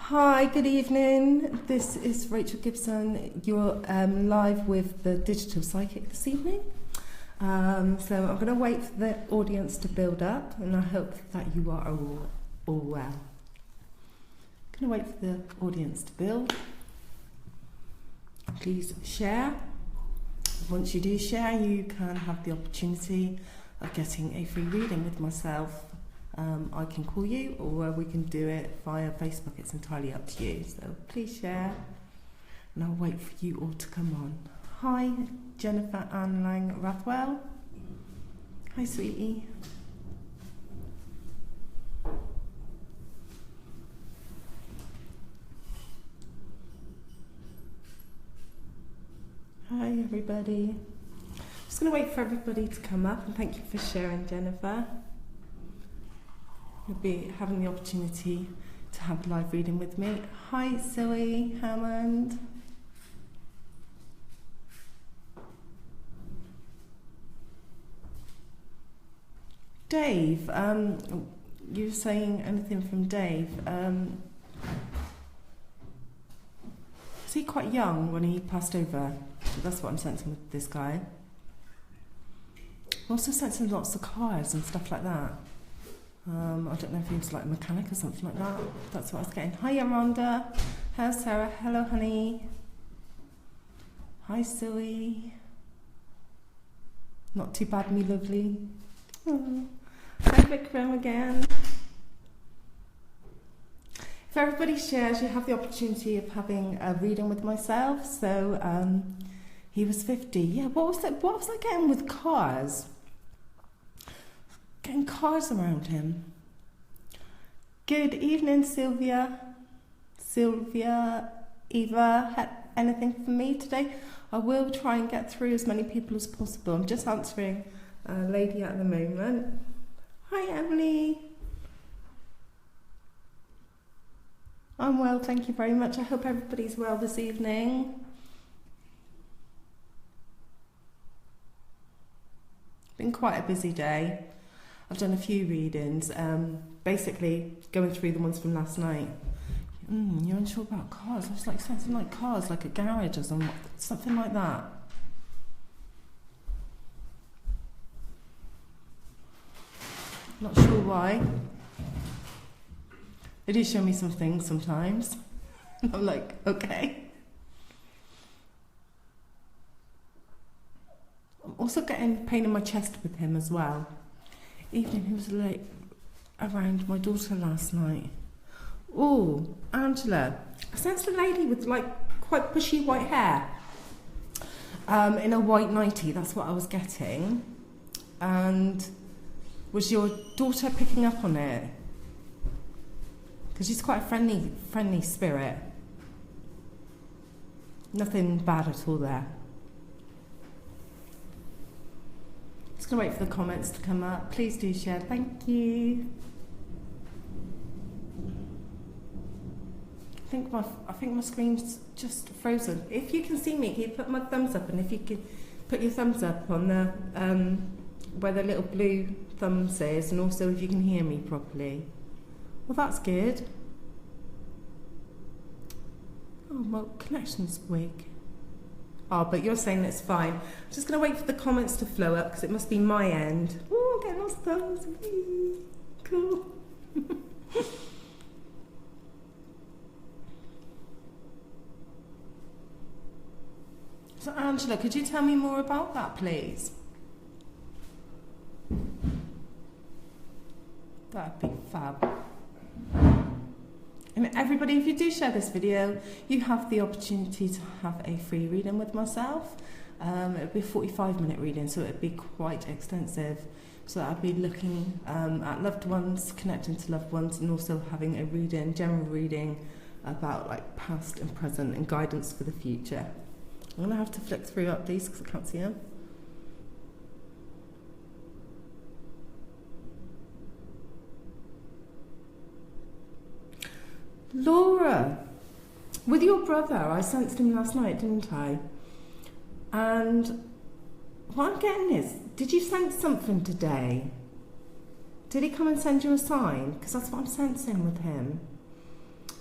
Hi, good evening. This is Rachel Gibson. You're live with the Digital Psychic this evening. So I'm going to wait for the audience to build up, and I hope that you are all well. I'm going to wait for the audience to build. Please share. Once you do share, you can have the opportunity of getting a free reading with myself. I can call you, or we can do it via Facebook. It's entirely up to you. So please share, and I'll wait for you all to come on. Hi, Jennifer Ann Lang Rathwell. Hi, sweetie. Hi, everybody. Just going to wait for everybody to come up, and thank you for sharing, Jennifer. You'll be having the opportunity to have a live reading with me. Hi, Zoe Hammond. Dave, you were saying anything from Dave? Was he quite young when he passed over? That's what I'm sensing with this guy. I'm also sensing lots of cars and stuff like that. I don't know if he was like a mechanic or something like that. That's what I was getting. Hi, Rhonda. Hello, Sarah. Hello, honey. Hi, Zoe. Not too bad, me lovely. Oh. Hi, Vikram again. If everybody shares, you have the opportunity of having a reading with myself. So he was 50. Yeah, what was I getting with cars? Getting cars around him. Good evening, Sylvia. Eva, anything for me today? I will try and get through as many people as possible. I'm just answering a lady at the moment. Hi, Emily. I'm well, thank you very much. I hope everybody's well this evening. Been quite a busy day. I've done a few readings, basically going through the ones from last night. You're unsure about cars? I was like something like cars, like a garage or something like that. Not sure why. They do show me some things sometimes. I'm like, okay. I'm also getting pain in my chest with him as well. Evening, he was late around my daughter last night. Oh, Angela. I sensed a lady with like quite bushy white hair in a white nightie. That's what I was getting. And was your daughter picking up on it? Because she's quite a friendly spirit. Nothing bad at all there. Just going to wait for the comments to come up. Please do share. Thank you. I think my screen's just frozen. If you can see me, can you put my thumbs up? And if you could put your thumbs up on the where the little blue thumb says, and also if you can hear me properly. Well, that's good. Oh, well, connection's weak. Oh, but you're saying that's fine. I'm just going to wait for the comments to flow up because it must be my end. Oh, I'm getting lots of thumbs. Whee. Cool. So, Angela, could you tell me more about that, please? That'd be fab. And everybody, if you do share this video, you have the opportunity to have a free reading with myself. It would be a 45-minute reading, so it would be quite extensive. So I'd be looking at loved ones, connecting to loved ones, and also having a reading, general reading about like past and present and guidance for the future. I'm going to have to flick through up these because I can't see them. Laura, with your brother, I sensed him last night, didn't I? And what I'm getting is, did you sense something today? Did he come and send you a sign? Because that's what I'm sensing with him.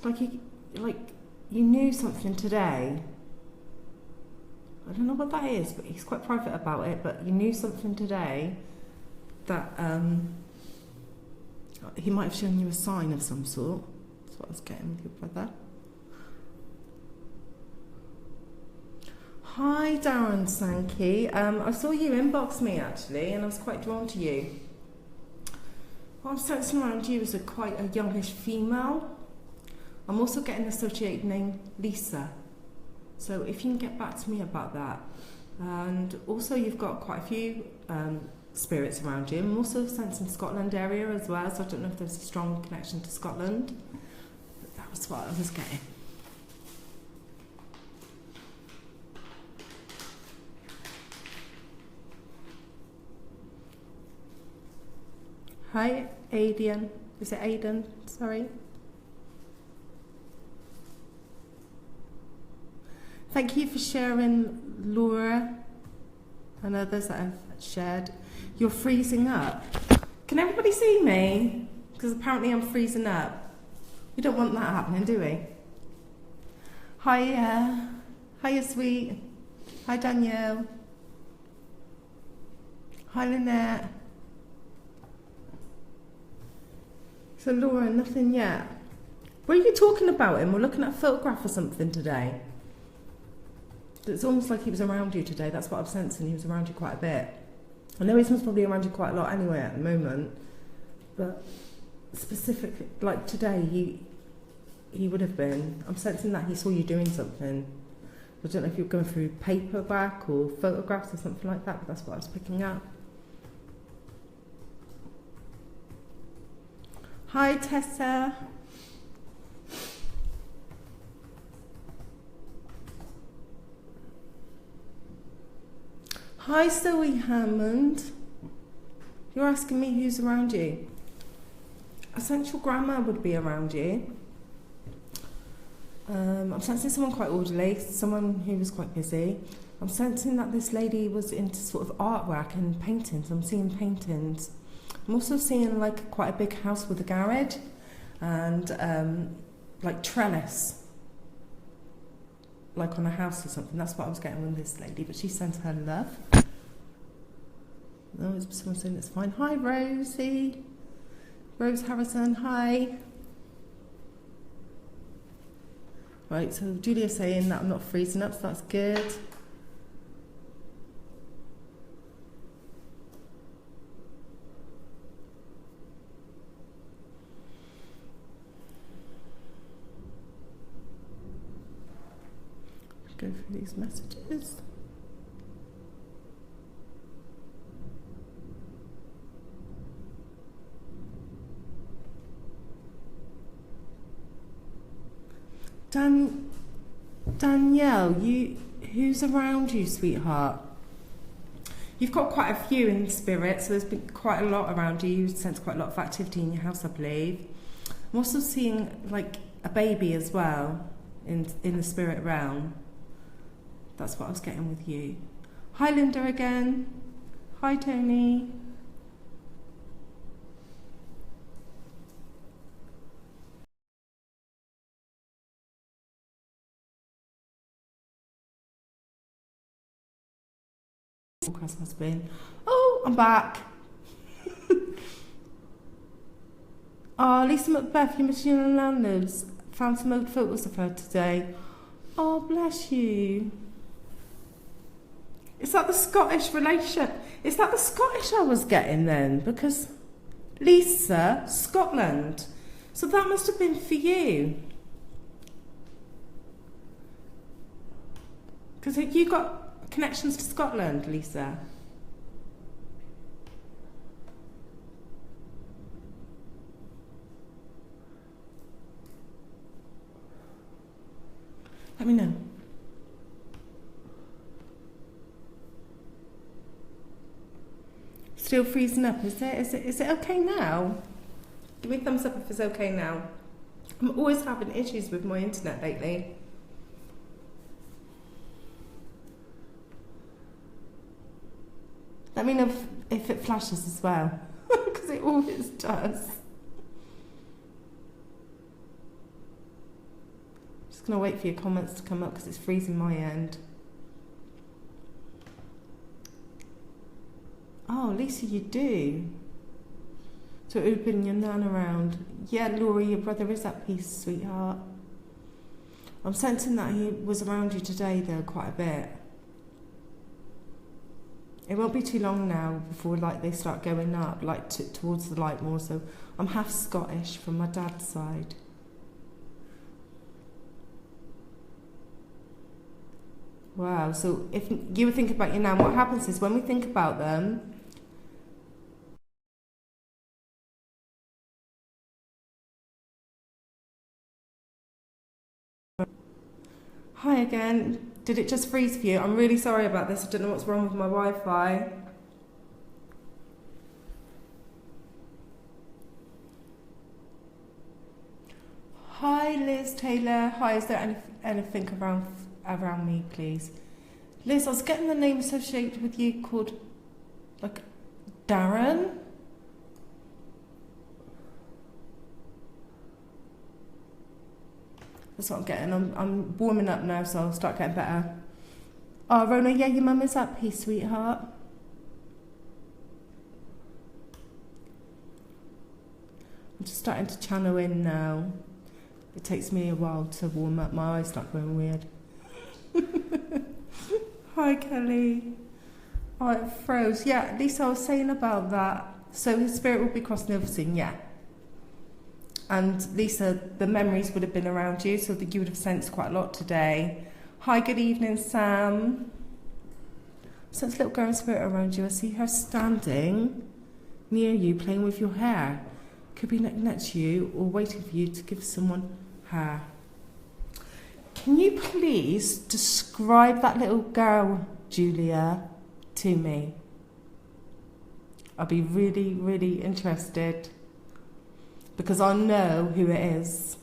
like you knew something today. I don't know what that is, but he's quite private about it. But you knew something today that he might have shown you a sign of some sort. That's what I was getting with your brother. Hi, Darren Sankey. I saw you inbox me actually, and I was quite drawn to you. What I'm sensing around you is quite a youngish female. I'm also getting an associated name, Lisa. So if you can get back to me about that. And also you've got quite a few spirits around you. I'm also sensing Scotland area as well, so I don't know if there's a strong connection to Scotland. But that was what I was getting. Hi, Aidan. Is it Aidan? Sorry. Thank you for sharing, Laura, and others that have shared. You're freezing up. Can everybody see me? Because apparently I'm freezing up. We don't want that happening, do we? Hiya. Hiya, sweet. Hi, Danielle. Hi, Lynette. So, Laura, nothing yet. What are you talking about him? We're looking at a photograph or something today. It's almost like he was around you today. That's what I'm sensing. He was around you quite a bit. I know he's probably around you quite a lot anyway at the moment. But specifically, like today, he would have been. I'm sensing that he saw you doing something. I don't know if you're going through paperback or photographs or something like that, but that's what I was picking up. Hi, Tessa. Hi, Zoe Hammond. You're asking me who's around you. Essential Grandma would be around you. I'm sensing someone quite orderly, someone who was quite busy. I'm sensing that this lady was into sort of artwork and paintings. I'm seeing paintings. I'm also seeing like quite a big house with a garage and like trellis, like on a house or something. That's what I was getting with this lady, but she sent her love. Oh, is someone saying it's fine? Hi, Rosie. Rose Harrison, hi. Right, so Julia's saying that I'm not freezing up, so that's good. Go through these messages. Danielle, who's around you, sweetheart? You've got quite a few in spirit, so there's been quite a lot around you. You sense quite a lot of activity in your house, I believe. I'm also seeing like a baby as well in the spirit realm. That's what I was getting with you. Hi, Linda again. Hi, Tony. Has been. Oh, I'm back. Oh, Lisa Macbeth, your machine and landlords found some old photos of her today. Oh, bless you. Is that the Scottish relation? Is that the Scottish I was getting then? Because Lisa, Scotland. So that must have been for you. Because you got connections to Scotland, Lisa. Let me know. Still freezing up, is it? Is it okay now? Give me a thumbs up if it's okay now. I'm always having issues with my internet lately. Let me know if it flashes as well, because it always does. Just going to wait for your comments to come up because it's freezing my end. Oh, Lisa, you do. So it would have been your nan around. Yeah, Laura, your brother is at peace, sweetheart. I'm sensing that he was around you today, though, quite a bit. It won't be too long now before they start going up, towards the light more. So I'm half Scottish from my dad's side. Wow, so if you were thinking about your nan, what happens is when we think about them, hi again. Did it just freeze for you? I'm really sorry about this. I don't know what's wrong with my Wi-Fi. Hi, Liz Taylor. Hi, is there anything around me, please? Liz, I was getting the name associated with you called, Darren. That's what I'm getting. I'm warming up now, so I'll start getting better. Oh, Rona, yeah, your mum is at peace, sweetheart. I'm just starting to channel in now. It takes me a while to warm up. My eyes start going weird. Hi, Kelly. Oh, it froze. Yeah, Lisa, I was saying about that. So his spirit will be crossing over soon, yeah. And Lisa, the memories would have been around you, so that you would have sensed quite a lot today. Hi, good evening, Sam. Sense little girl in spirit around you. I see her standing near you, playing with your hair. Could be next to you or waiting for you to give someone hair. Can you please describe that little girl, Julia, to me? I'll be really, really interested. Because I know who it is,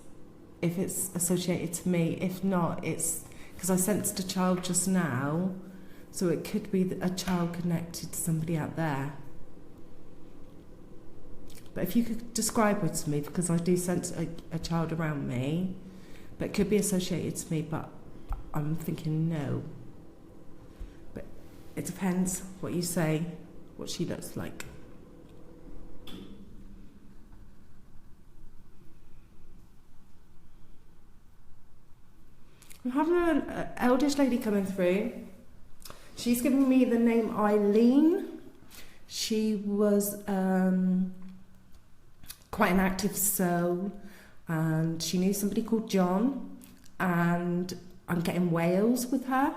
if it's associated to me. If not, it's because I sensed a child just now, so it could be a child connected to somebody out there. But if you could describe her to me, because I do sense a child around me, but it could be associated to me, but I'm thinking no. But it depends what you say, what she looks like. I'm having an eldish lady coming through. She's given me the name Eileen. She was quite an active soul, and she knew somebody called John, and I'm getting Wales with her.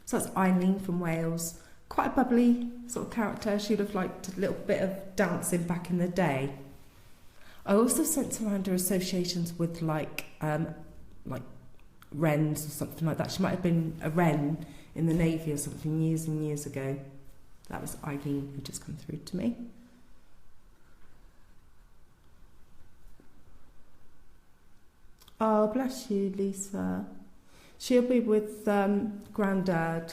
So that's Eileen from Wales. Quite a bubbly sort of character. She'd have liked a little bit of dancing back in the day. I also sense around her associations with like wrens or something like that. She might have been a wren in the Navy or something years and years ago. That was Eileen who just come through to me. Oh, bless you, Lisa. She'll be with Grandad.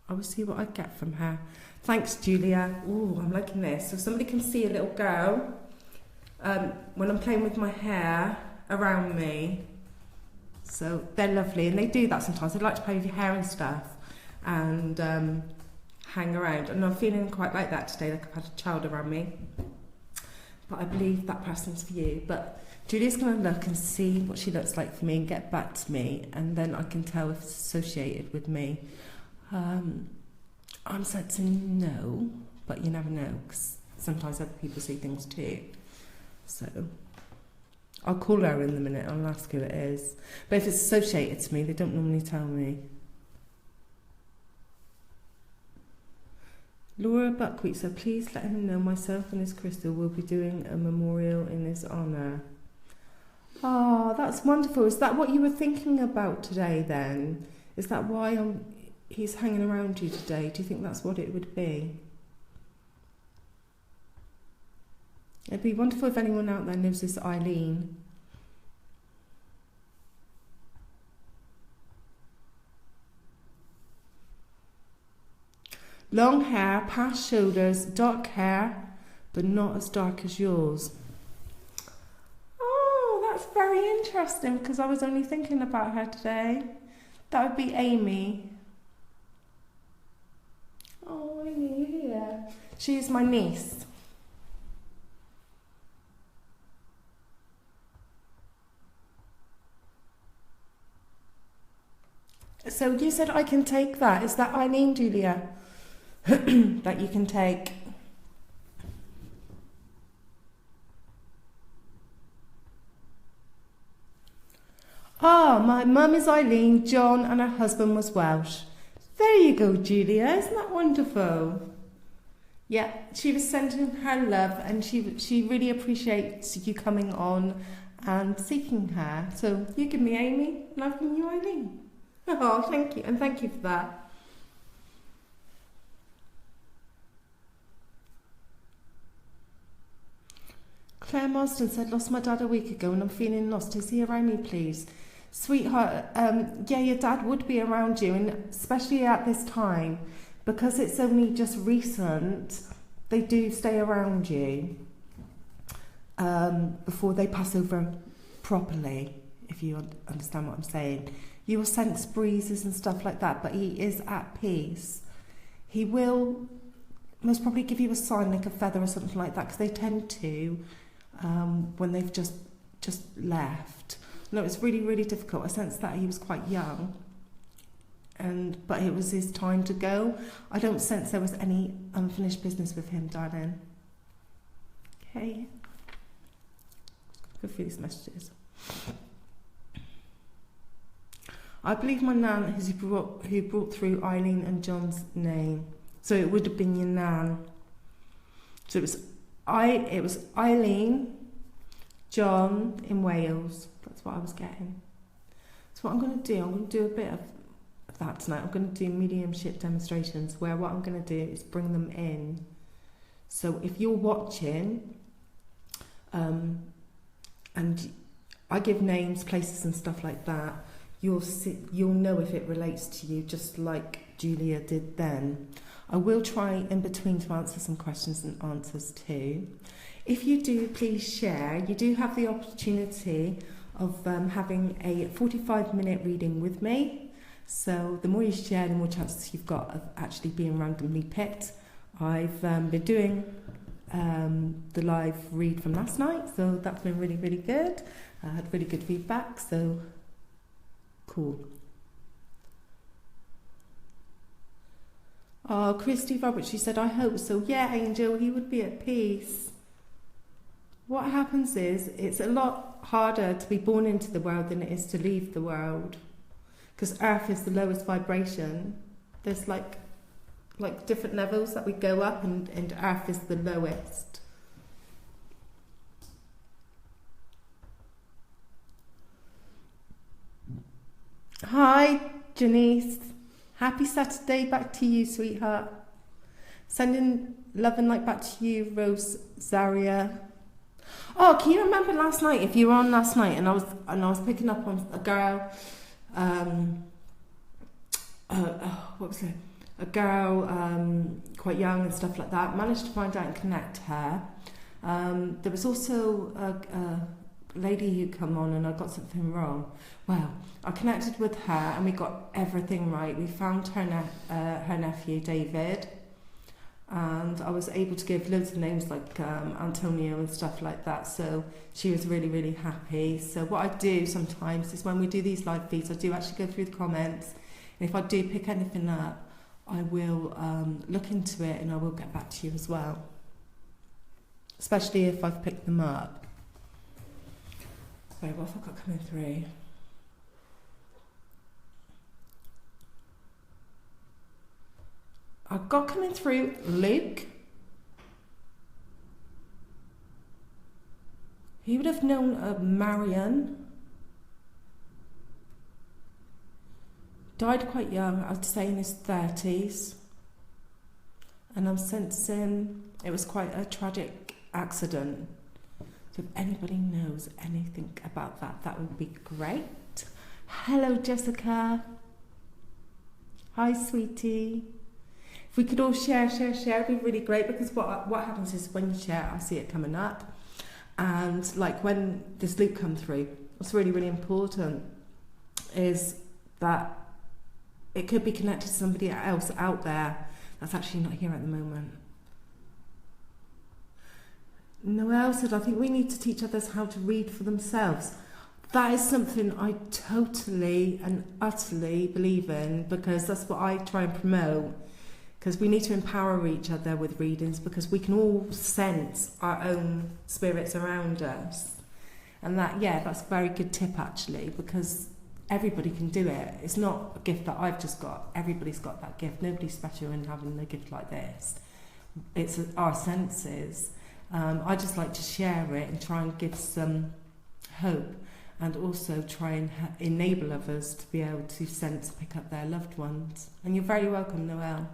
I will see what I get from her. Thanks, Julia. Oh, I'm liking this. So somebody can see a little girl when I'm playing with my hair around me. So they're lovely, and they do that sometimes. They like to play with your hair and stuff and hang around. And I'm feeling quite like that today, like I've had a child around me. But I believe that person's for you. But Julia's going to look and see what she looks like for me and get back to me, and then I can tell if it's associated with me. I'm sensing no, but you never know, because sometimes other people see things too. So I'll call her in a minute. I'll ask who it is. But if it's associated to me, they don't normally tell me. Laura Buckwheat, so please let him know myself and his crystal will be doing a memorial in his honour. Oh, that's wonderful. Is that what you were thinking about today then? Is that why he's hanging around you today? Do you think that's what it would be? It'd be wonderful if anyone out there knows this Eileen. Long hair, past shoulders, dark hair, but not as dark as yours. Oh, that's very interesting because I was only thinking about her today. That would be Amy. Oh, Amy, you're here. She's my niece. So you said I can take that. Is that Eileen, Julia? That you can take. Ah, my mum is Eileen, John and her husband was Welsh. There you go, Julia. Isn't that wonderful? Yeah, she was sending her love and she really appreciates you coming on and seeking her. So you give me Amy and I've given you Eileen. Oh, thank you. And thank you for that. Claire Marsden said, lost my dad a week ago and I'm feeling lost. Is he around me, please? Sweetheart, yeah, your dad would be around you, and especially at this time, because it's only just recent, they do stay around you before they pass over properly, if you understand what I'm saying. You will sense breezes and stuff like that, but he is at peace. He will most probably give you a sign like a feather or something like that, because they tend to when they've just left. No, it's really, really difficult. I sensed that he was quite young, but it was his time to go. I don't sense there was any unfinished business with him, darling. Okay. Go through these messages. I believe my nan is who brought through Eileen and John's name. So it would have been your nan. So it was Eileen, John in Wales. That's what I was getting. So what I'm going to do, I'm going to do a bit of that tonight. I'm going to do mediumship demonstrations where what I'm going to do is bring them in. So if you're watching, and I give names, places and stuff like that, you'll know if it relates to you, just like Julia did then. I will try in between to answer some questions and answers too. If you do, please share. You do have the opportunity of having a 45-minute reading with me. So the more you share, the more chances you've got of actually being randomly picked. I've been doing the live read from last night, so that's been really, really good. I had really good feedback, so cool. Oh, Christy Roberts, she said, I hope so. Yeah, Angel, he would be at peace. What happens is, it's a lot harder to be born into the world than it is to leave the world. Because Earth is the lowest vibration. There's like different levels that we go up, and Earth is the lowest. Hi, Janice. Happy Saturday back to you, sweetheart. Sending love and light back to you, Rose Zaria. Oh, can you remember last night? If you were on last night, and I was picking up on a girl. What was it? A girl, quite young and stuff like that. Managed to find out and connect her. There was also a lady who come on, and I got something wrong. Well, I connected with her, and we got everything right. We found her nephew David. And I was able to give loads of names like Antonio and stuff like that, so she was really, really happy. So what I do sometimes is when we do these live feeds, I do actually go through the comments, and if I do pick anything up, I will look into it and I will get back to you as well, especially if I've picked them up. So what have I got coming through? I've got coming through Luke. He would have known Marion. Died quite young, I'd say in his 30s. And I'm sensing it was quite a tragic accident. So if anybody knows anything about that, that would be great. Hello, Jessica. Hi, sweetie. If we could all share, it'd be really great, because what happens is when you share, I see it coming up. And like when this loop come through, what's really, really important is that it could be connected to somebody else out there that's actually not here at the moment. Noelle said, I think we need to teach others how to read for themselves. That is something I totally and utterly believe in, because that's what I try and promote. Because we need to empower each other with readings, because we can all sense our own spirits around us. And that, that's a very good tip actually, because everybody can do it. It's not a gift that I've just got. Everybody's got that gift. Nobody's special in having a gift like this. It's our senses. I just like to share it and try and give some hope, and also try and enable others to be able to sense, pick up their loved ones. And you're very welcome, Noelle.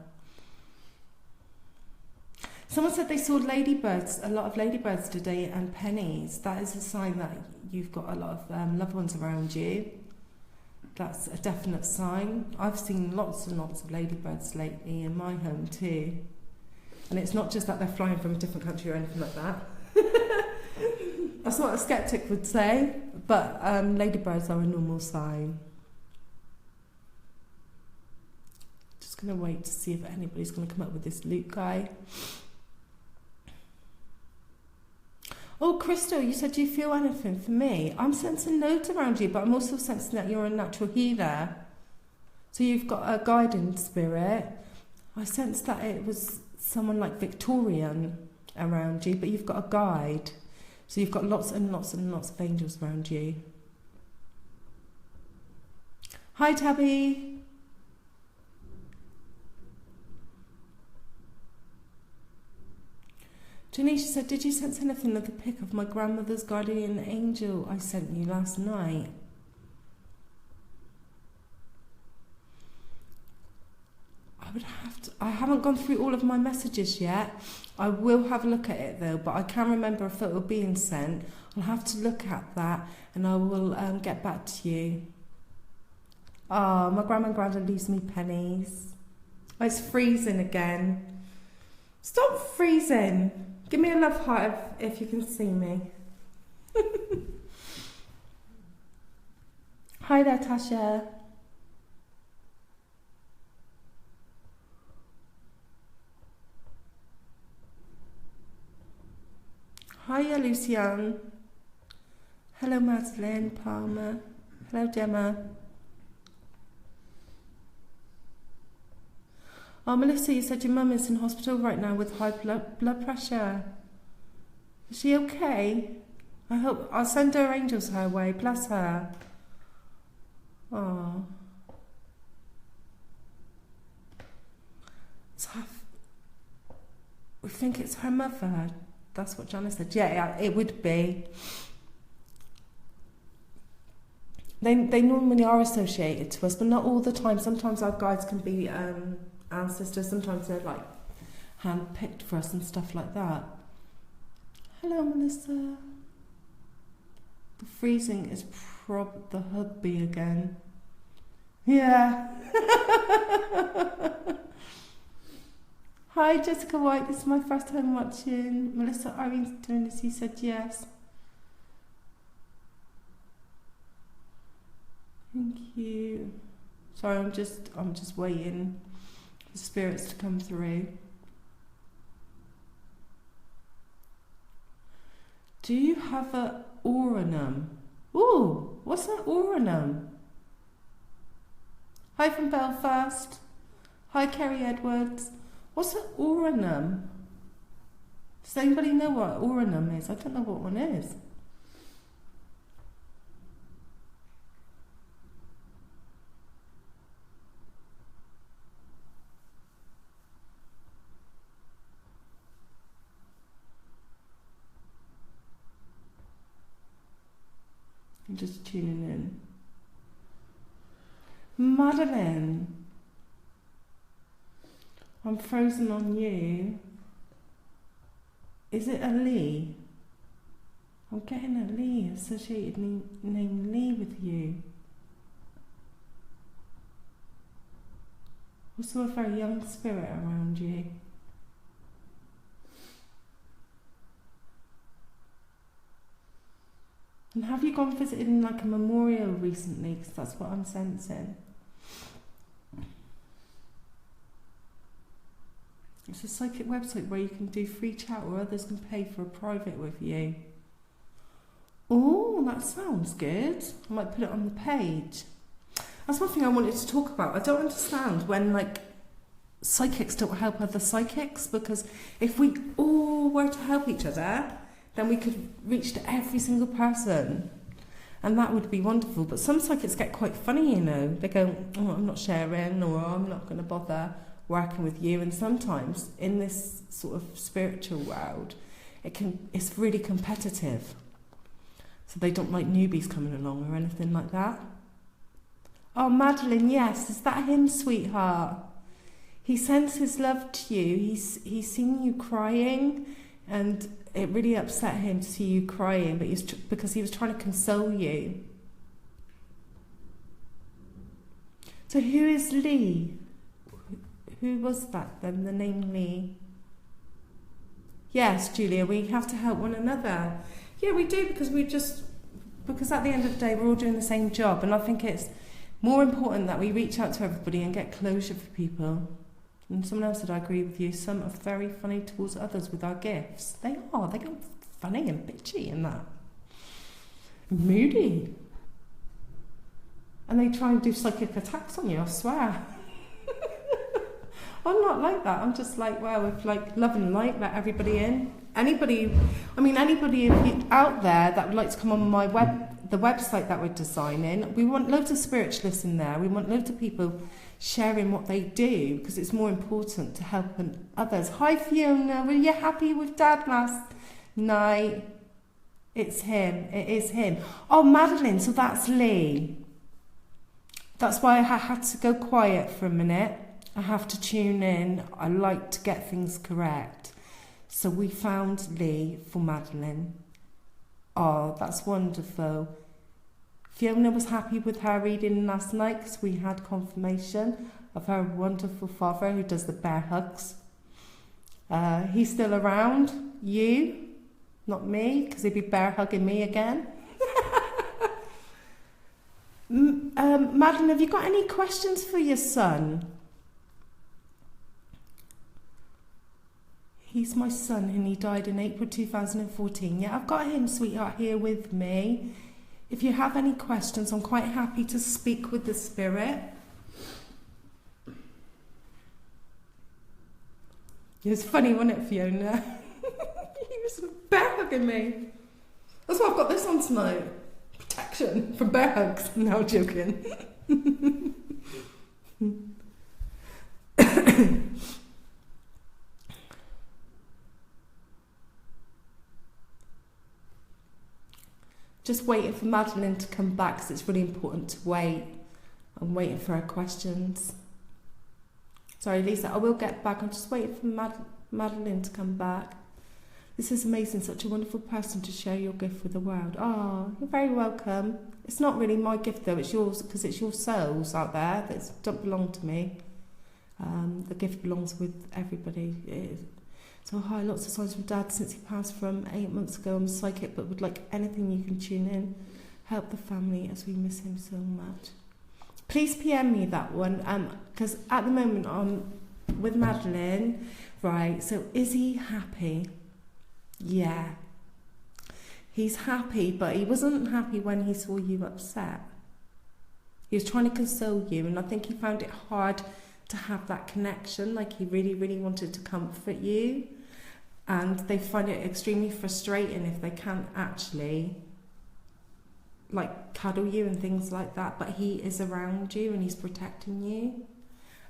Someone said they saw ladybirds, a lot of ladybirds today, and pennies. That is a sign that you've got a lot of loved ones around you. That's a definite sign. I've seen lots and lots of ladybirds lately in my home too. And it's not just that they're flying from a different country or anything like that. That's what a skeptic would say, but ladybirds are a normal sign. Just going to wait to see if anybody's going to come up with this loop guy. Oh, Crystal, you said, do you feel anything for me? I'm sensing notes around you, but I'm also sensing that you're a natural healer. So you've got a guiding spirit. I sense that it was someone like Victorian around you, but you've got a guide. So you've got lots and lots and lots of angels around you. Hi, Tabby. Janisha said, did you sense anything of the pic of my grandmother's guardian angel I sent you last night? I haven't gone through all of my messages yet. I will have a look at it though, but I can remember a photo being sent. I'll have to look at that and I will get back to you. Oh, my grandma and granddad leaves me pennies. Oh, it's freezing again. Stop freezing. Give me a love heart if you can see me. Hi there, Tasha. Hiya, Luciane. Hello, Madeline, Palmer. Hello, Gemma. Oh, Melissa, you said your mum is in hospital right now with high blood pressure. Is she okay? I'll send her angels her way. Bless her. Oh. We think it's her mother. That's what Janice said. Yeah, it would be. They normally are associated to us, but not all the time. Sometimes our guides can be ancestors. Sometimes they're like hand-picked for us and stuff like that. Hello, Melissa. The freezing is the hubby again. Yeah. Hi, Jessica White. This is my first time watching. Melissa Irene's doing this. He said yes. Thank you. Sorry, I'm just waiting for the spirits to come through. Do you have a Auranum? Ooh, what's an Auranum? Hi from Belfast. Hi, Kerry Edwards. What's an Auranum? Does anybody know what Auranum is? I don't know what one is. I'm just tuning in. Madeline. I'm frozen on you. Is it a Lee? I'm getting a Lee, associated name Lee with you. Also a very young spirit around you. And have you gone visiting like a memorial recently? Because that's what I'm sensing. It's a psychic website where you can do free chat or others can pay for a private with you. Oh, that sounds good. I might put it on the page. That's one thing I wanted to talk about. I don't understand when like psychics don't help other psychics, because if we all were to help each other, then we could reach to every single person. And that would be wonderful. But some psychics get quite funny, you know. They go, oh, I'm not sharing, or I'm not going to bother working with you. And sometimes in this sort of spiritual world, it's really competitive. So they don't like newbies coming along or anything like that. Oh, Madeline, yes, is that him, sweetheart? He sends his love to you. He's seen you crying, and it really upset him to see you crying, but because he was trying to console you. So who is Lee? Who was that then, the name Lee? Yes, Julia, we have to help one another. Yeah, we do, because at the end of the day, we're all doing the same job, and I think it's more important that we reach out to everybody and get closure for people. And someone else said, I agree with you, some are very funny towards others with our gifts. They get funny and bitchy and that. Moody. And they try and do psychic attacks on you, I swear. I'm not like that. I'm just like, well, with like love and light, let everybody in. Anybody out there that would like to come on the website that we're designing, we want loads of spiritualists in there. We want loads of people sharing what they do, because it's more important to help others. Hi Fiona, were you happy with Dad last night? It's him. It is him. Oh, Madeline, so that's Lee. That's why I had to go quiet for a minute. I have to tune in. I like to get things correct. So we found Lee for Madeline. Oh, that's wonderful. Fiona was happy with her reading last night because we had confirmation of her wonderful father who does the bear hugs. He's still around. You, not me, because he'd be bear hugging me again. Madeline, have you got any questions for your son? He's my son and he died in April 2014. Yeah, I've got him, sweetheart, here with me. If you have any questions, I'm quite happy to speak with the spirit. It was funny, wasn't it, Fiona? He was bear hugging me. That's why I've got this on tonight. Protection from bear hugs. No, joking. Just waiting for Madeline to come back, because it's really important to wait. I'm waiting for her questions. Sorry, Lisa, I will get back. I'm just waiting for Madeline to come back. This is amazing, such a wonderful person to share your gift with the world. Oh, you're very welcome. It's not really my gift though, it's yours, because it's your souls out there that don't belong to me. The gift belongs with everybody. So hi, lots of signs from Dad since he passed from 8 months ago. I'm psychic, but would like anything you can tune in. Help the family as we miss him so much. Please PM me that one, because at the moment I'm with Madeline. Right, so is he happy? Yeah. He's happy, but he wasn't happy when he saw you upset. He was trying to console you, and I think he found it hard to have that connection, like he really, really wanted to comfort you. And they find it extremely frustrating if they can't actually like cuddle you and things like that, but he is around you and he's protecting you.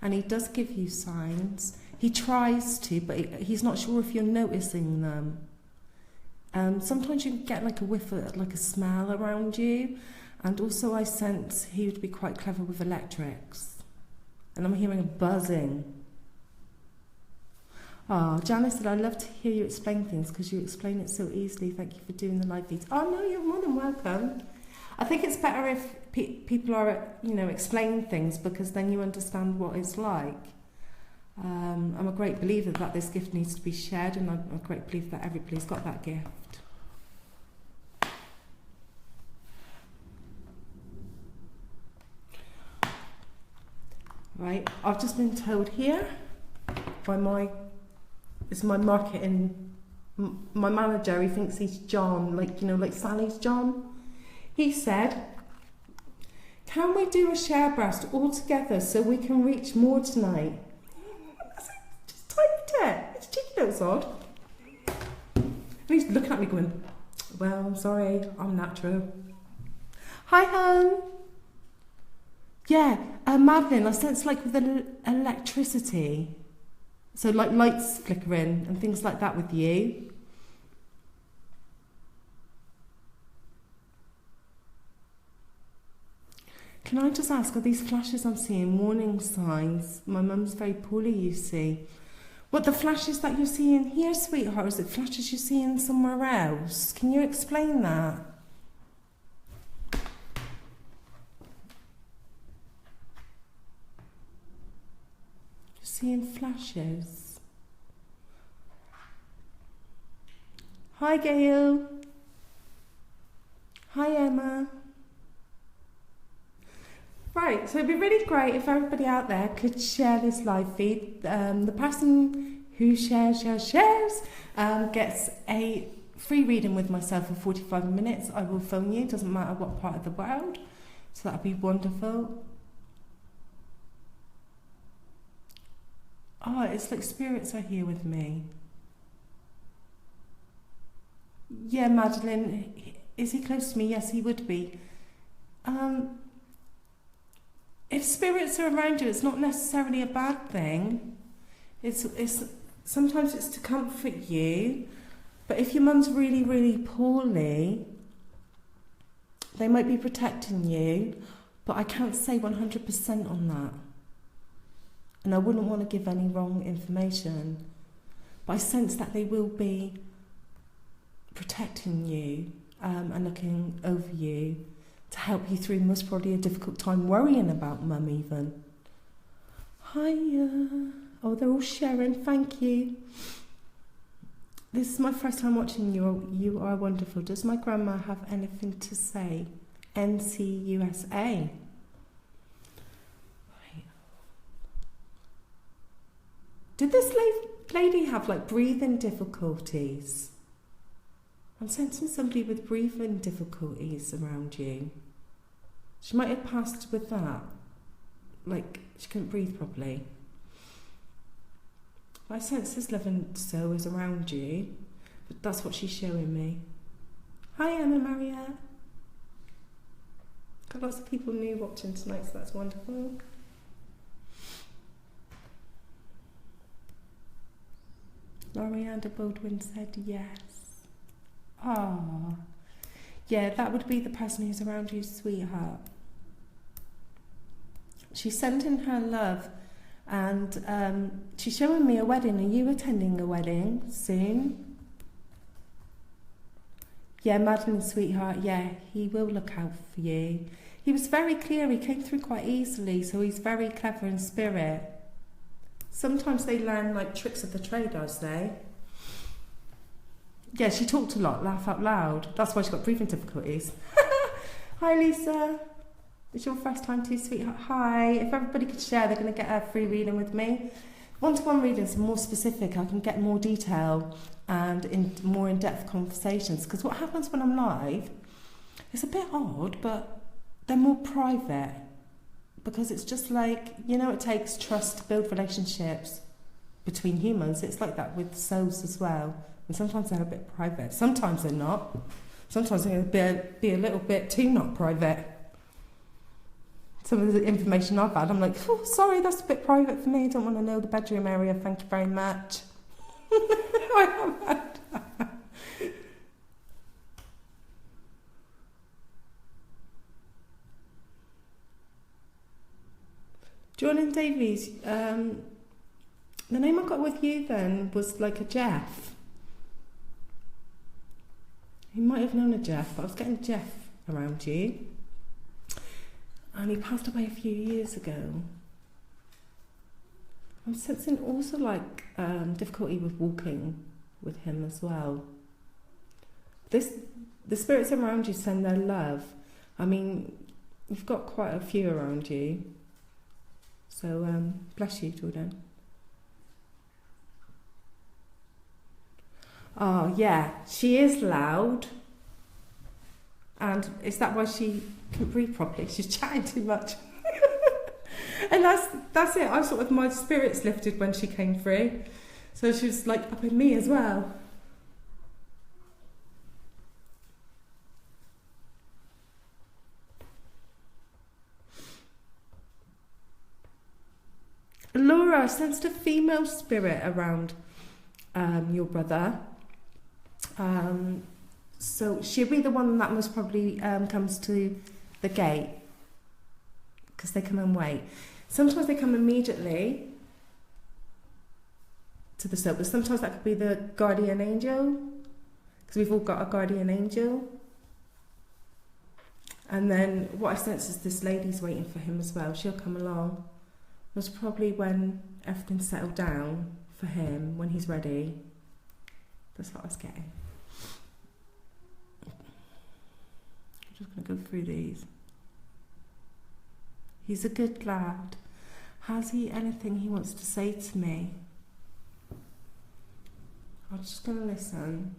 And he does give you signs. He tries to, but he's not sure if you're noticing them. Sometimes you get like a whiff of like a smell around you. And also I sense he would be quite clever with electrics. And I'm hearing a buzzing. Oh, Janice said, I love to hear you explain things because you explain it so easily. Thank you for doing the live feeds. Oh, no, you're more than welcome. I think it's better if people are, explaining things, because then you understand what it's like. I'm a great believer that this gift needs to be shared, and I'm a great believer that everybody's got that gift. Right, I've just been told here by it's my marketing, my manager, he thinks he's John, like, you know, like Sally's John. He said, can we do a share burst all together so we can reach more tonight? I said, just typed it. It's cheeky little sod. And he's looking at me going, well, I'm sorry, I'm natural. Hi, home. Yeah, Madeline, I sense like with the electricity. So like lights flickering and things like that with you. Can I just ask, are these flashes I'm seeing warning signs? My mum's very poorly, you see. What, the flashes that you're seeing here, sweetheart, is it flashes you're seeing somewhere else? Can you explain that? You're seeing flashes. Hi, Gail. Hi, Emma. Right, so it'd be really great if everybody out there could share this live feed. The person who shares gets a free reading with myself for 45 minutes. I will phone you, doesn't matter what part of the world. So that'd be wonderful. Oh, it's like spirits are here with me. Yeah, Madeline, is he close to me? Yes, he would be. If spirits are around you, it's not necessarily a bad thing. It's sometimes it's to comfort you. But if your mum's really, really poorly, they might be protecting you. But I can't say 100% on that. And I wouldn't want to give any wrong information. But I sense that they will be protecting you and looking over you to help you through most probably a difficult time worrying about mum even. Hiya. Oh, they're all sharing, thank you. This is my first time watching you. You are wonderful. Does my grandma have anything to say? NCUSA. Right. Did this lady have like breathing difficulties? I'm sensing somebody with breathing difficulties around you. She might have passed with that. Like, she couldn't breathe properly. I sense this loving soul is around you, but that's what she's showing me. Hi, Emma Maria. Got lots of people new watching tonight, so that's wonderful. Lorianda Baldwin said yes. Ah, yeah, that would be the person who's around you, sweetheart. She's sending her love, and she's showing me a wedding. Are you attending a wedding soon? Yeah, Madeline, sweetheart, yeah, he will look out for you. He was very clear, he came through quite easily, so he's very clever in spirit. Sometimes they learn like tricks of the trade, I say. Yeah, she talked a lot, laugh out loud. That's why she got breathing difficulties. Hi, Lisa. It's your first time too, sweetheart. Hi. If everybody could share, they're going to get a free reading with me. One-to-one readings are more specific. I can get more detail and more in-depth conversations. Because what happens when I'm live, it's a bit odd, but they're more private. Because it's just like, you know, it takes trust to build relationships between humans. It's like that with souls as well. And sometimes they're a bit private. Sometimes they're not. Sometimes they're be a little bit too not private. Some of the information I've had, I'm like, oh, sorry, that's a bit private for me. I don't want to know the bedroom area. Thank you very much. I have had that. Jordan Davies, the name I got with you then was like a Jeff. You might have known a Jeff, but I was getting Jeff around you. And he passed away a few years ago. I'm sensing also like difficulty with walking with him as well. The spirits around you send their love. I mean, you've got quite a few around you. So bless you, Jordan. Oh yeah, she is loud. And is that why she couldn't breathe properly? She's chatting too much. And that's it. I sort of, my spirits lifted when she came through. So she was like up in me as well. Laura, I sensed a female spirit around your brother. So she'll be the one that most probably comes to the gate, because they come and wait. Sometimes they come immediately to the soap, but sometimes that could be the guardian angel, because we've all got a guardian angel. And then what I sense is this lady's waiting for him as well. She'll come along. That's probably when everything's settled down for him, when he's ready. That's what I was getting. I'm just going to go through these. He's a good lad. Has he anything he wants to say to me? I'm just going to listen.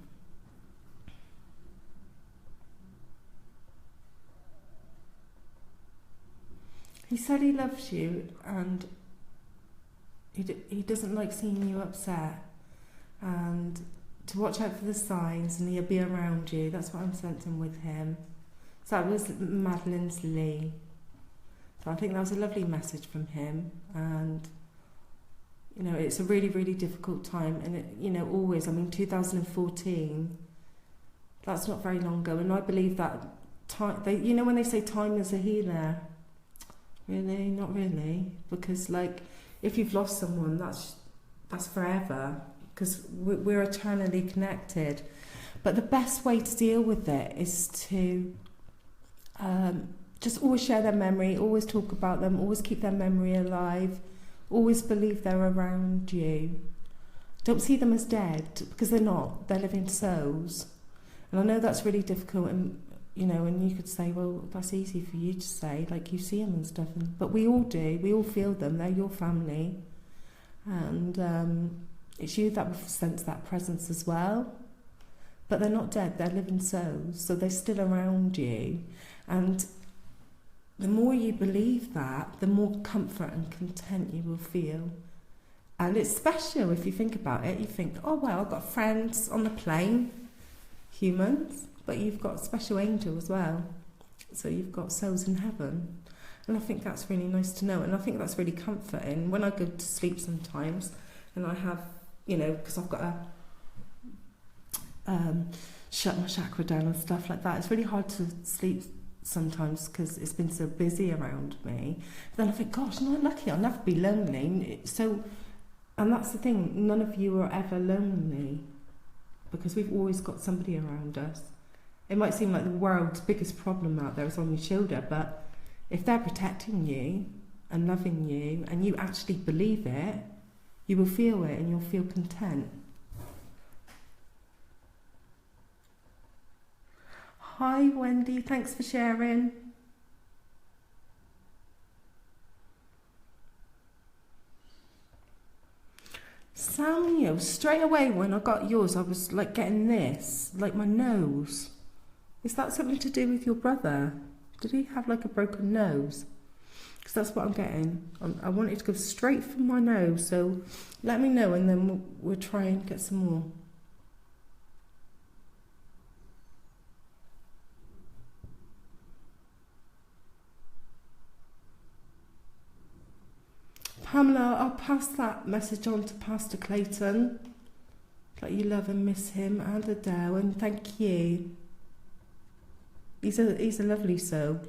He said he loves you, and he doesn't like seeing you upset, and to watch out for the signs, and he'll be around you. That's what I'm sensing with him. So that was Madeline's Lee. So I think that was a lovely message from him, and you know, it's a really, really difficult time, and it, you know, always, I mean, 2014, that's not very long ago, and I believe that time, you know, when they say time is a healer, really, not really, because like, if you've lost someone, that's forever, because we're eternally connected. But the best way to deal with it is to just always share their memory, always talk about them, always keep their memory alive, always believe they're around you. Don't see them as dead, because they're not, they're living souls. And I know that's really difficult, and you know, and you could say, well, that's easy for you to say, like you see them and stuff, but we all do, we all feel them, they're your family, and it's you that will sense that presence as well. But they're not dead, they're living souls, so they're still around you, and the more you believe that, the more comfort and content you will feel. And it's special if you think about it. You think, oh well, I've got friends on the plane, humans, but you've got a special angel as well. So you've got souls in heaven. And I think that's really nice to know. And I think that's really comforting. When I go to sleep sometimes, and I have, you know, because I've got to shut my chakra down and stuff like that, it's really hard to sleep sometimes because it's been so busy around me. Then I think, gosh, I'm not lucky, I'll never be lonely. So, and that's the thing, none of you are ever lonely, because we've always got somebody around us. It might seem like the world's biggest problem out there is on your shoulder, but if they're protecting you and loving you, and you actually believe it, you will feel it and you'll feel content. Hi Wendy, thanks for sharing. Samuel, straight away when I got yours, I was like getting this, like my nose. Is that something to do with your brother? Did he have like a broken nose? Because that's what I'm getting. I want it to go straight from my nose, so let me know and then we'll try and get some more. Pamela, I'll pass that message on to Pastor Clayton, that you love and miss him, and Adele, and thank you. He's a lovely soul.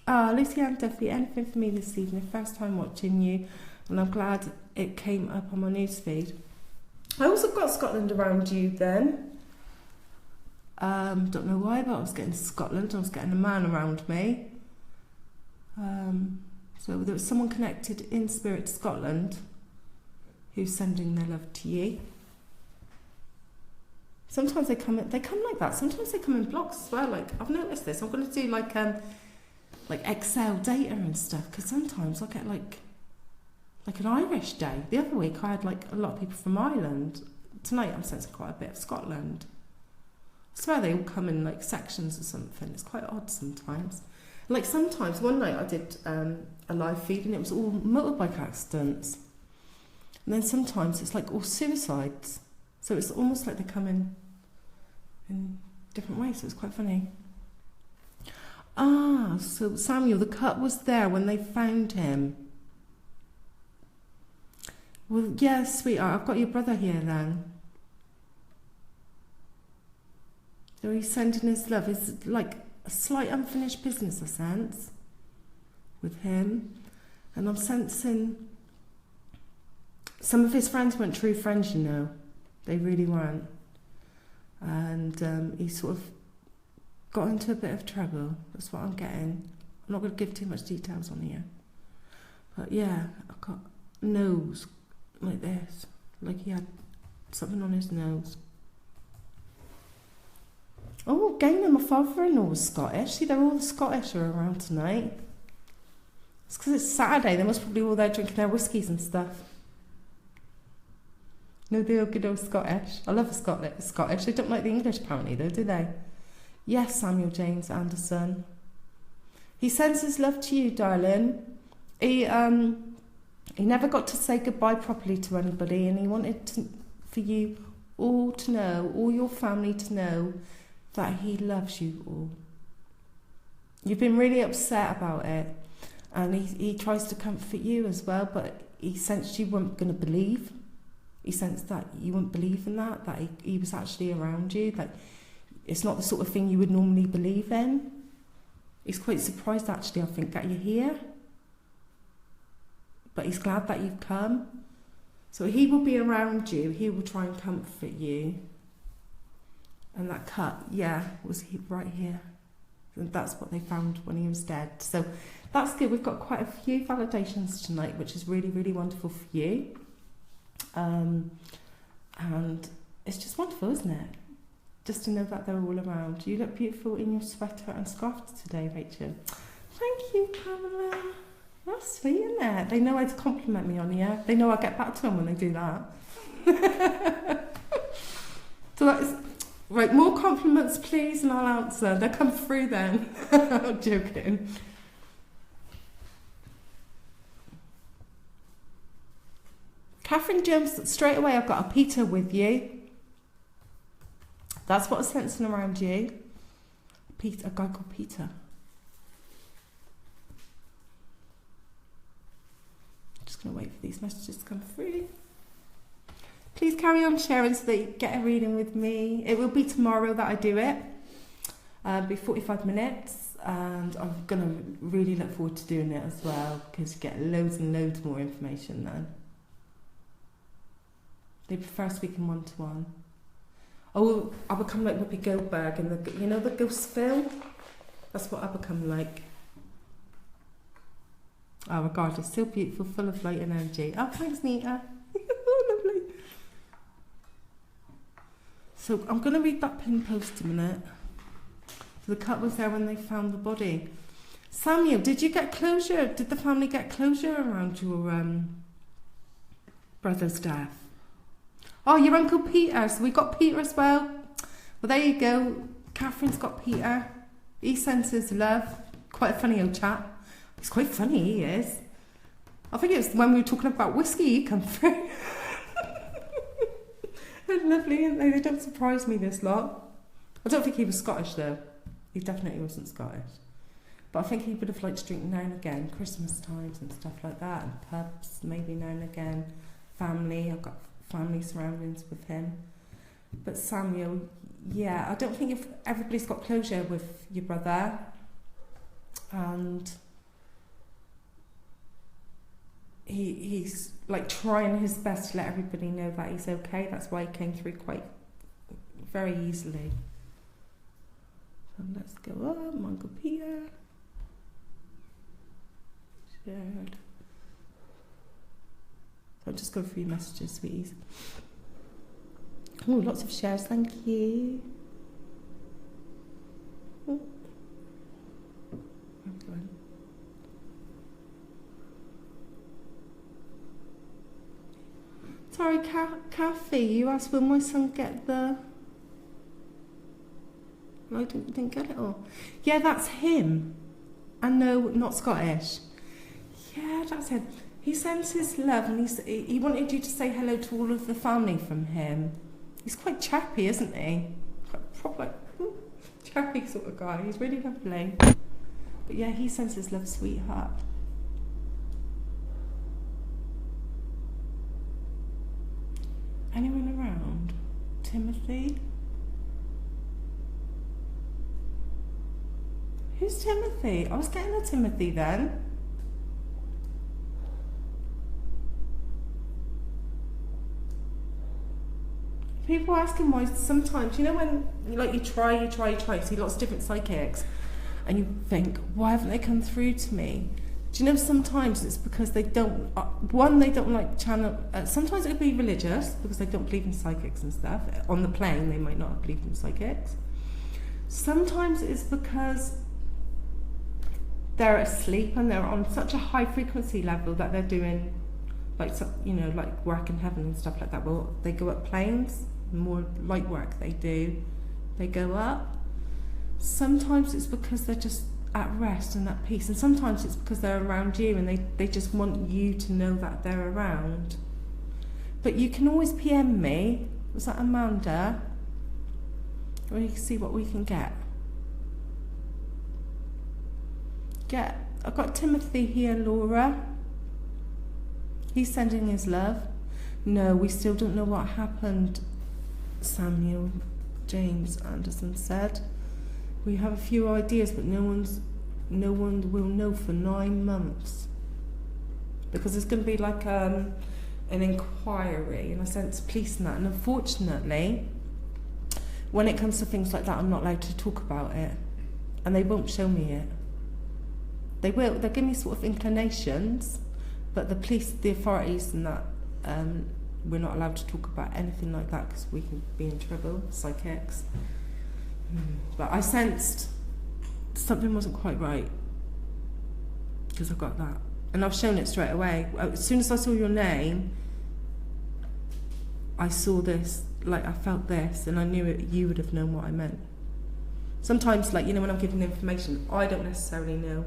Lucy-Ann Duffy, anything for me this evening? First time watching you, and I'm glad it came up on my newsfeed. I also got Scotland around you then. Don't know why, but I was getting Scotland. I was getting a man around me. So there was someone connected in spirit to Scotland who's sending their love to you. Sometimes they come like that. Sometimes they come in blocks as well. Like, I've noticed this. I'm going to do like like Excel data and stuff, because sometimes I get like an Irish day. The other week I had like a lot of people from Ireland. Tonight I'm sensing quite a bit of Scotland. I swear they all come in like sections or something. It's quite odd sometimes. Like sometimes, one night I did a live feed and it was all motorbike accidents. And then sometimes it's like all suicides. So it's almost like they come in different ways, so it's quite funny. Ah, so Samuel, the cut was there when they found him. Well, yeah, sweetheart, I've got your brother here then. So he's sending his love. It's like a slight unfinished business, I sense, with him. And I'm sensing some of his friends weren't true friends, you know. They really weren't. And he sort of got into a bit of trouble. That's what I'm getting. I'm not going to give too much details on here. But yeah, I got nose like this. Like he had something on his nose. Oh, again, my father-in-law was Scottish. See, they're all the Scottish are around tonight. It's because it's Saturday. They must probably all there drinking their whiskies and stuff. No, they're good old Scottish. I love the Scottish. They don't like the English apparently though, do they? Yes, Samuel James Anderson. He sends his love to you, darling. He never got to say goodbye properly to anybody, and he wanted for you all to know, all your family to know, that he loves you all. You've been really upset about it, and he tries to comfort you as well, but he sensed you weren't going to believe. He sensed that you wouldn't believe in that he was actually around you, like it's not the sort of thing you would normally believe in. He's quite surprised actually, I think, that you're here. But he's glad that you've come. So he will be around you, he will try and comfort you. And that cut, yeah, was right here. And that's what they found when he was dead. So that's good. We've got quite a few validations tonight, which is really, really wonderful for you. And it's just wonderful, isn't it? Just to know that they're all around. You look beautiful in your sweater and scarf today, Rachel. Thank you, Pamela. That's sweet, isn't it? They know how to compliment me on here. They know I get back to them when they do that. So that's right. More compliments, please, and I'll answer. They'll come through then. I'm joking. Catherine Jones, straight away I've got a Peter with you. That's what I'm sensing around you. Peter, a guy called Peter. Just going to wait for these messages to come through. Please carry on sharing so that you get a reading with me. It will be tomorrow that I do it. It'll be 45 minutes. And I'm going to really look forward to doing it as well, because you get loads and loads more information then. They prefer speaking one-to-one. Oh, I become like Whoopi Goldberg in the, you know, the ghost film? That's what I become like. Oh my God, it's so beautiful, full of light and energy. Oh, thanks, Nita. Oh, lovely. So I'm going to read that pin post a minute. So the cut was there when they found the body. Samuel, did you get closure? Did the family get closure around your brother's death? Oh, your Uncle Peter. So we got Peter as well. Well, there you go. Catherine's got Peter. He sends his love. Quite a funny old chap. He's quite funny, he is. I think it was when we were talking about whiskey he come through. They're lovely, aren't they? They don't surprise me, this lot. I don't think he was Scottish, though. He definitely wasn't Scottish. But I think he would have liked to drink now and again. Christmas times and stuff like that. And pubs, maybe now and again. Family. I've got family surroundings with him. But Samuel, yeah, I don't think if everybody's got closure with your brother. And he's like trying his best to let everybody know that he's okay. That's why he came through quite very easily. So let's go up, Uncle Peter. Shared. So I'll just go through your messages, sweeties. Oh, lots of shares, thank you. Oh. I'm going. sorry, Kathy, you asked, will my son get the... I didn't get it all. Yeah, that's him. And no, not Scottish. Yeah, that's him. He sends his love, and he wanted you to say hello to all of the family from him. He's quite chappy, isn't he? Quite proper, chappy sort of guy. He's really lovely. But yeah, he sends his love, sweetheart. Anyone around? Timothy? Who's Timothy? I was getting a Timothy then. People asking why sometimes, you know when you try, you see lots of different psychics and you think, why haven't they come through to me? Do you know sometimes it's because they don't, they don't like channel, sometimes it could be religious because they don't believe in psychics and stuff. On the plane they might not have believed in psychics. Sometimes it's because they're asleep and they're on such a high frequency level that they're doing like work in heaven and stuff like that. Well, they go up planes, the more light work they do, they go up. Sometimes it's because they're just at rest and at peace, and sometimes it's because they're around you and they just want you to know that they're around. But you can always PM me. Was that Amanda? We can see what we can get. I've got Timothy here, Laura. He's sending his love. No, we still don't know what happened, Samuel James Anderson said. We have a few ideas, but no one will know for 9 months. Because it's going to be like an inquiry, in a sense, police and that. And unfortunately, when it comes to things like that, I'm not allowed to talk about it. And they won't show me it. They'll give me sort of inclinations, but the police, the authorities and that, we're not allowed to talk about anything like that because we can be in trouble, psychics. But I sensed something wasn't quite right because I got that. And I've shown it straight away. As soon as I saw your name, I saw this, like I felt this, and I knew you would have known what I meant. Sometimes, when I'm giving information, I don't necessarily know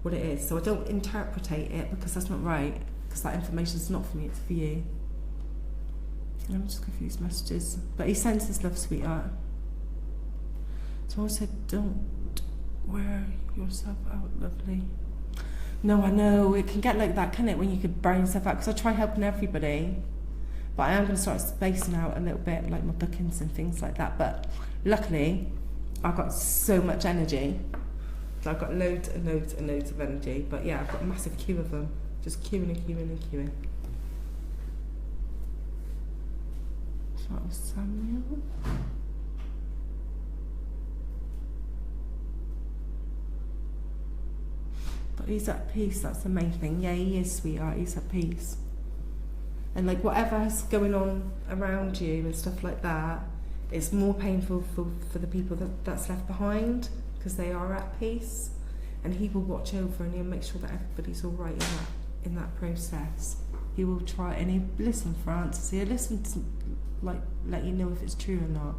what it is, so I don't interpretate it because that's not right, because that information is not for me, it's for you. And I'm just confused messages. But he sends his love, sweetheart. So I said, don't wear yourself out, lovely. No, I know, it can get like that, can it, when you could burn yourself out, because I try helping everybody, but I am going to start spacing out a little bit, like my bookings and things like that. But luckily, I've got so much energy. So I've got loads and loads and loads of energy. But yeah, I've got a massive queue of them, just queuing and queuing and queuing. So that was Samuel. But he's at peace, that's the main thing. Yeah, he is, sweetheart, he's at peace. And whatever's going on around you and stuff like that, it's more painful for the people that's left behind, because they are at peace. And he will watch over and he'll make sure that everybody's all right in that process. He will try, and he'll listen for answers. He'll listen to, let you know if it's true or not.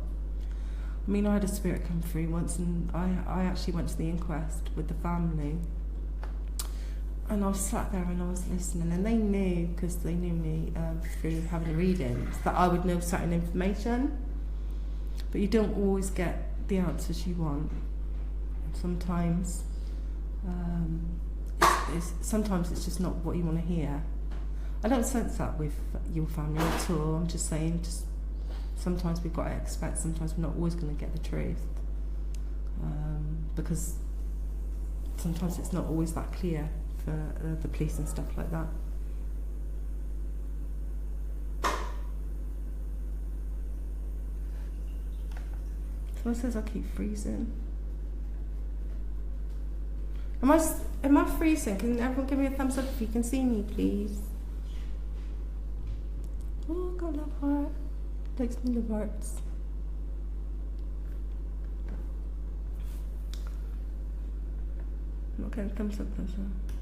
I mean, I had a spirit come through once, and I actually went to the inquest with the family. And I was sat there and I was listening, and they knew, because they knew me through having readings, that I would know certain information. But you don't always get the answers you want. Sometimes, sometimes it's just not what you want to hear. I don't sense that with your family at all. I'm just saying, sometimes we've got to expect, sometimes we're not always going to get the truth. Because sometimes it's not always that clear for the police and stuff like that. Someone says I keep freezing. Am I freezing? Can everyone give me a thumbs up if you can see me, please? Oh, I got a love heart. Takes me love hearts. I'm not getting thumbs up, thumbs up.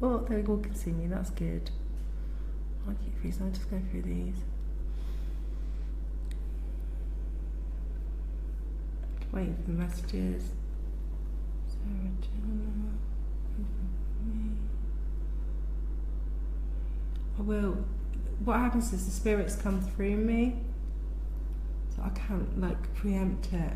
Oh, they all can see me, that's good. I'll keep through, so I'll just go through these. Waiting for the messages. Sarah Jenner. I will. What happens is the spirits come through me, so I can't like preempt it.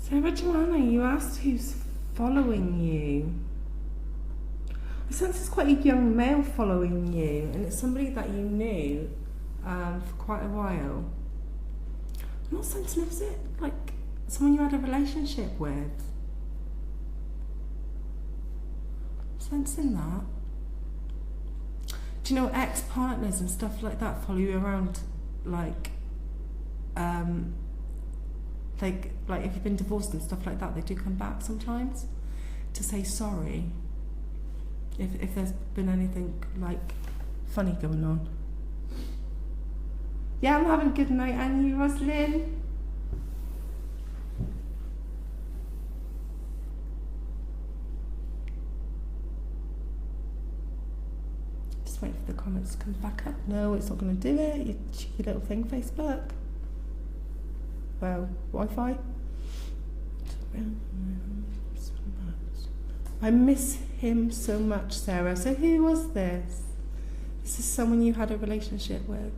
Sarah Joanna, you asked who's following you. I sense it's quite a young male following you, and it's somebody that you knew for quite a while. I'm not sensing, is it like someone you had a relationship with? I'm sensing that. Do you know ex-partners and stuff like that follow you around, like if you've been divorced and stuff like that, they do come back sometimes to say sorry if there's been anything like funny going on. Yeah, I'm having a good night, and you, Roslyn? Just wait for the comments to come back up. No, it's not going to do it, you cheeky little thing, Facebook. Well, Wi-Fi. I miss him so much, Sarah. So who was this? This is someone you had a relationship with.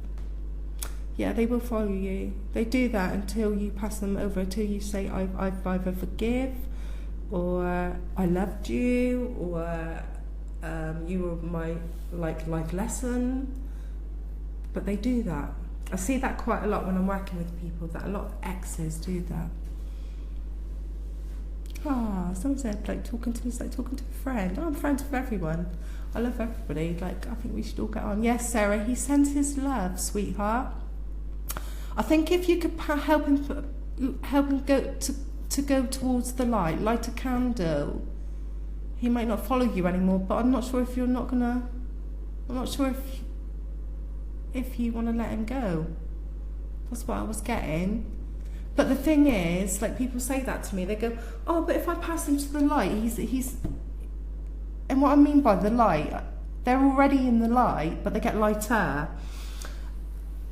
Yeah, they will follow you. They do that until you pass them over, until you say, I've either forgive, or I loved you, or you were my life lesson. But they do that. I see that quite a lot when I'm working with people, that a lot of exes do that. Someone said, like, talking to me is like talking to a friend. I'm friends with everyone. I love everybody. Like, I think we should all get on. Yes, Sarah, he sends his love, sweetheart. I think if you could help him go to go towards the light, light a candle, he might not follow you anymore. But I'm not sure if you're not gonna. I'm not sure if you want to let him go. That's what I was getting. But the thing is, like, people say that to me. They go, oh, but if I pass him to the light, he's. And what I mean by the light, they're already in the light, but they get lighter.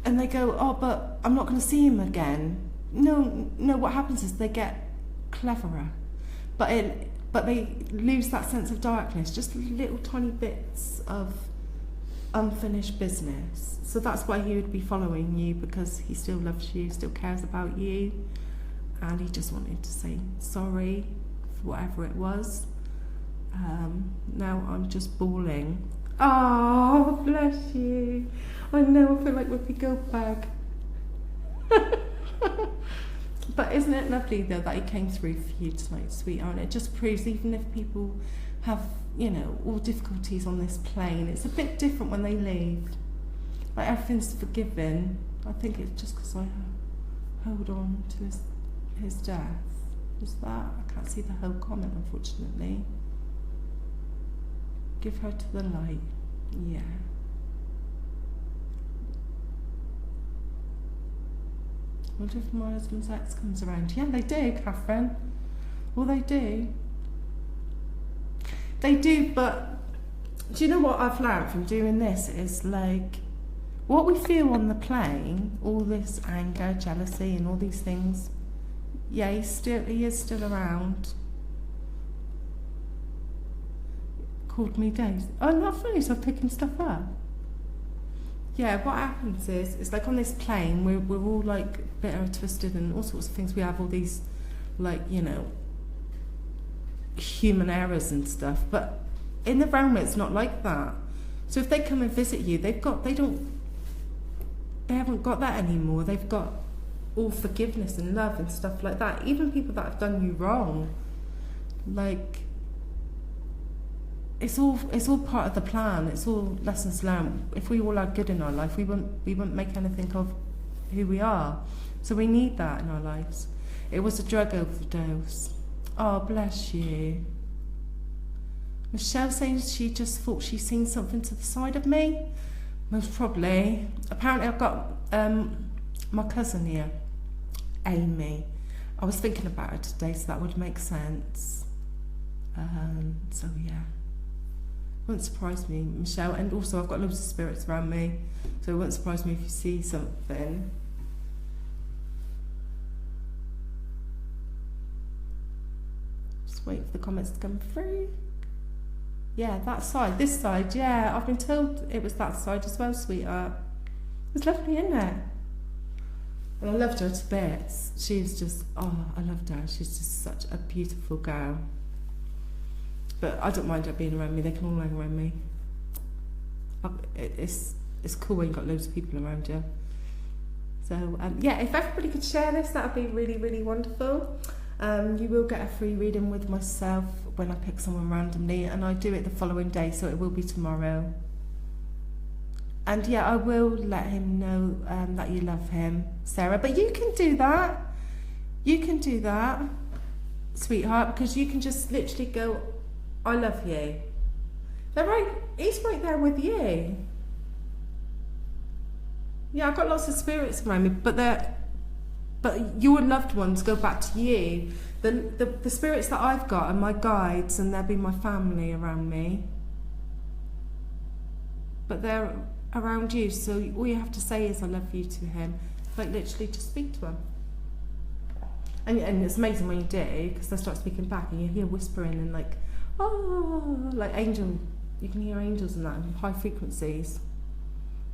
And they go, oh, but I'm not going to see him again. No, what happens is they get cleverer. But they lose that sense of darkness, just little tiny bits of unfinished business. So that's why he would be following you, because he still loves you, still cares about you, and he just wanted to say sorry for whatever it was. Now I'm just bawling. Oh, bless you. I know, I feel like we'd be go back. But isn't it lovely though that he came through for you tonight, sweetheart? And it just proves, even if people have, all difficulties on this plane, it's a bit different when they leave. Like, everything's forgiven. I think it's just because I hold on to his death. Is that? I can't see the whole comment, unfortunately. Give her to the light. Yeah. What if my husband's ex comes around? Yeah, they do, Catherine. Well, they do. They do, but do you know what I've learned from doing this is, like, what we feel on the plane, all this anger, jealousy and all these things, yeah, he is still around. Called me Dave. Oh, not funny, so I'm picking stuff up. Yeah, what happens is, it's like on this plane, we're all like bitter, twisted and all sorts of things. We have all these, like, human errors and stuff, but in the realm it's not like that. So if they come and visit you, they haven't got that anymore. They've got all forgiveness and love and stuff like that. Even people that have done you wrong, like, it's all part of the plan. It's all lessons learned. If we all had good in our life, we wouldn't make anything of who we are. So we need that in our lives. It was a drug overdose. Oh, bless you. Michelle saying she just thought she's seen something to the side of me. Most probably. Apparently I've got my cousin here, Amy. I was thinking about her today, so that would make sense. So yeah. Wouldn't surprise me, Michelle. And also I've got loads of spirits around me, so it wouldn't surprise me if you see something. Just wait for the comments to come through. Yeah, that side, this side, yeah. I've been told it was that side as well, sweetheart. It was lovely, isn't it? And I loved her to bits. She was just, oh, I loved her. She's just such a beautiful girl. But I don't mind her being around me. They can all hang around me. It's cool when you've got loads of people around you. So, yeah, if everybody could share this, that would be really, really wonderful. You will get a free reading with myself when I pick someone randomly, and I do it the following day, so it will be tomorrow. And yeah, I will let him know that you love him, Sarah. But you can do that. You can do that, sweetheart, because you can just literally go, I love you. They're right, he's right there with you. Yeah, I've got lots of spirits around me, but your loved ones go back to you. The spirits that I've got are my guides, and they'll be my family around me. But they're around you, so all you have to say is I love you to him. Like literally just speak to him. And it's amazing when you do, because they start speaking back and you hear whispering and like, oh, like angel. You can hear angels and that, and high frequencies.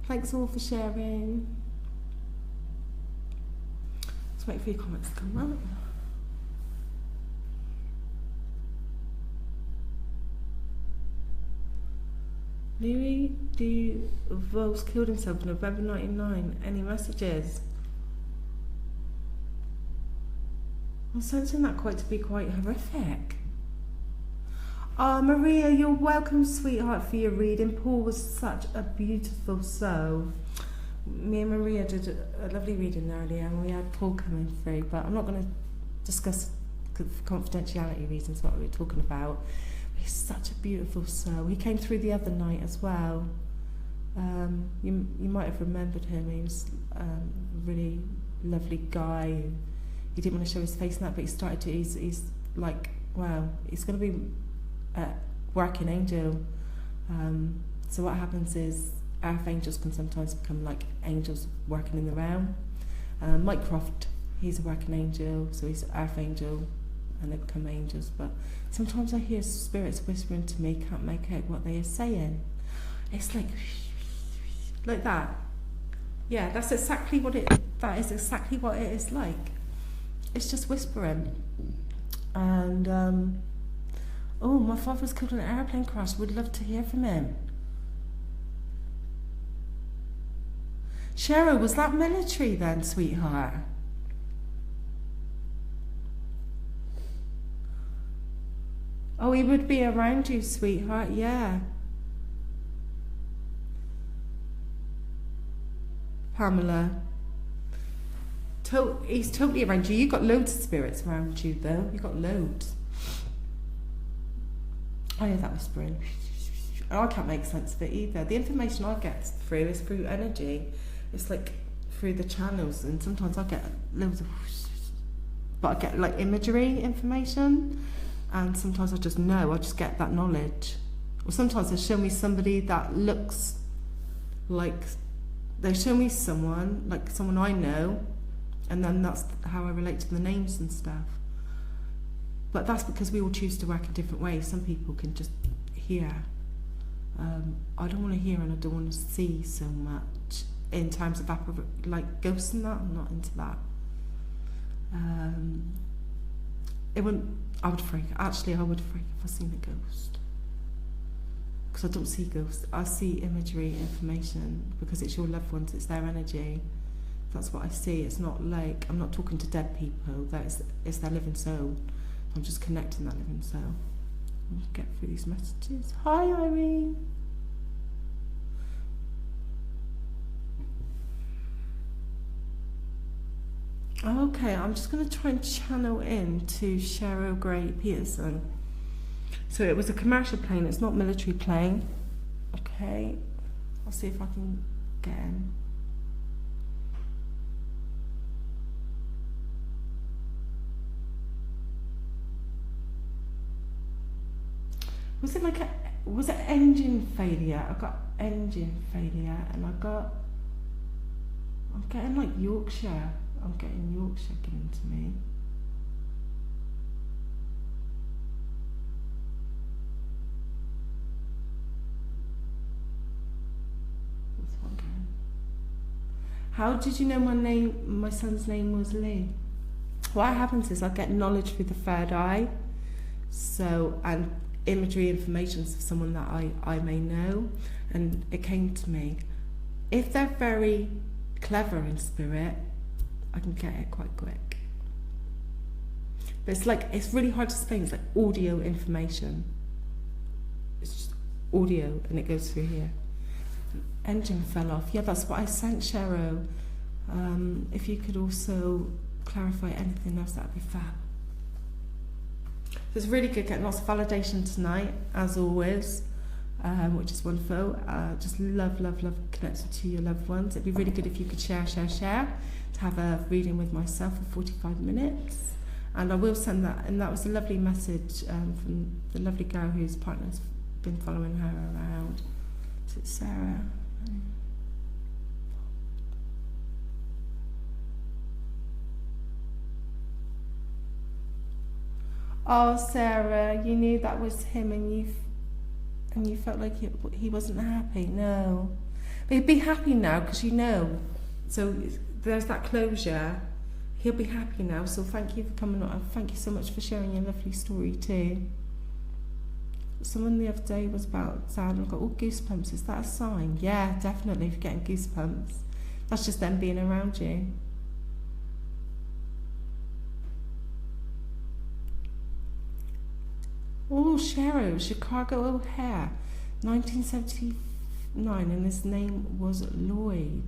Thanks all for sharing. Let's wait for your comments to come up. Louis Duval's killed himself in November 99. Any messages? I'm sensing that to be quite horrific. Oh, Maria, you're welcome, sweetheart, for your reading. Paul was such a beautiful soul. Me and Maria did a lovely reading earlier, and we had Paul coming through, but I'm not going to discuss for confidentiality reasons what we were talking about. He's such a beautiful soul. He came through the other night as well. You might have remembered him. He was a really lovely guy. He didn't want to show his face and that, but he started to. He's like, wow, he's going to be a working angel. So what happens is archangels can sometimes become like angels working in the realm. Mike Croft, he's a working angel, so he's an archangel, and they become angels. But sometimes I hear spirits whispering to me, can't make out what they are saying. It's like that. Yeah, that's exactly what that is exactly what it is like. It's just whispering. And oh, my father was killed in an airplane crash. Would love to hear from him. Cheryl, was that military then, sweetheart? Oh, he would be around you, sweetheart, yeah. Pamela. He's totally around you. You've got loads of spirits around you, though. You've got loads. I hear that whispering. I can't make sense of it either. The information I get through is through energy. It's like through the channels, and sometimes I get loads of... But I get like imagery information. And sometimes I just know, I just get that knowledge. Or sometimes they show me somebody that looks like, they show me someone, like someone I know, and then that's how I relate to the names and stuff. But that's because we all choose to work in different ways. Some people can just hear. I don't want to hear and I don't want to see so much in terms of like ghosts and that. I'm not into that. It wouldn't. I would freak. Actually, I would freak if I seen a ghost. Because I don't see ghosts. I see imagery, information, because it's your loved ones. It's their energy. That's what I see. It's not like I'm not talking to dead people. It's their living soul. I'm just connecting that living soul. I'll get through these messages. Hi, Irene. Okay, I'm just going to try and channel in to Cheryl Gray Peterson. So it was a commercial plane, it's not military plane. Okay. I'll see if I can get him. Was it engine failure? I got engine failure, and I'm getting like Yorkshire. I'm getting Yorkshire given to me. What's one going? How did you know my son's name was Lee? What happens is I get knowledge through the third eye, and imagery information of someone that I may know, and it came to me. If they're very clever in spirit, I can get it quite quick. But it's really hard to explain. It's like audio information. It's just audio, and it goes through here. Engine fell off. Yeah, that's what I sent Cheryl. If you could also clarify anything else, that'd be fab. So it's really good getting lots of validation tonight, as always, which is wonderful. Just love connecting to your loved ones. It'd be really good if you could share, to have a reading with myself for 45 minutes. And I will send that. And that was a lovely message from the lovely girl whose partner's been following her around. So it's Sarah. Oh, Sarah, you knew that was him, and you felt like he wasn't happy. No, but he'd be happy now because you know. So there's that closure. He'll be happy now. So thank you for coming on. Thank you so much for sharing your lovely story too. Someone the other day was about sound. I've got all goosebumps. Is that a sign? Yeah, definitely. If you're getting goosebumps, that's just them being around you. Oh, Cheryl, Chicago O'Hare, 1979, and his name was Lloyd.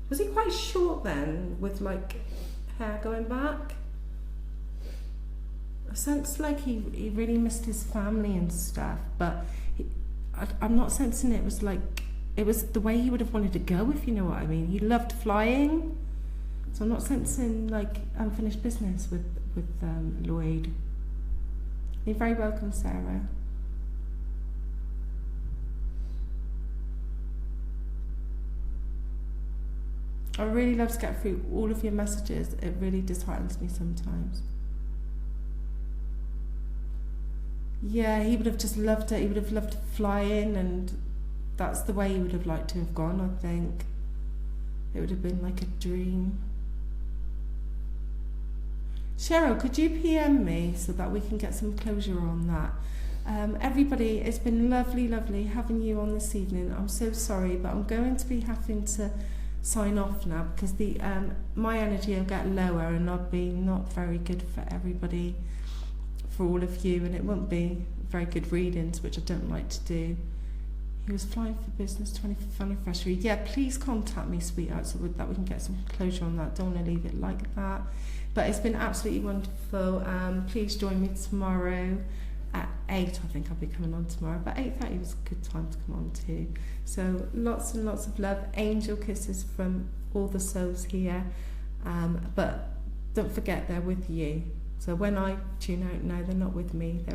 Was he quite short then, with like hair going back? I sense like he really missed his family and stuff, but I'm not sensing it was like, it was the way he would have wanted to go, if you know what I mean. He loved flying. So I'm not sensing like unfinished business with Lloyd. You're very welcome, Sarah. I really love to get through all of your messages. It really disheartens me sometimes. Yeah, he would have just loved it. He would have loved flying, and that's the way he would have liked to have gone, I think. It would have been like a dream. Cheryl, could you PM me so that we can get some closure on that? Everybody, it's been lovely having you on this evening. I'm so sorry, but I'm going to be having to sign off now because my energy will get lower, and I'll be not very good for everybody, for all of you, and it won't be very good readings, which I don't like to do. He was flying for business, 25th anniversary. Yeah, please contact me, sweetheart, so that we can get some closure on that. Don't want to leave it like that. But it's been absolutely wonderful. Please join me tomorrow at 8. I think I'll be coming on tomorrow. But 8:30 was a good time to come on too. So lots and lots of love. Angel kisses from all the souls here. But don't forget, they're with you. So when I tune out now, they're not with me. They're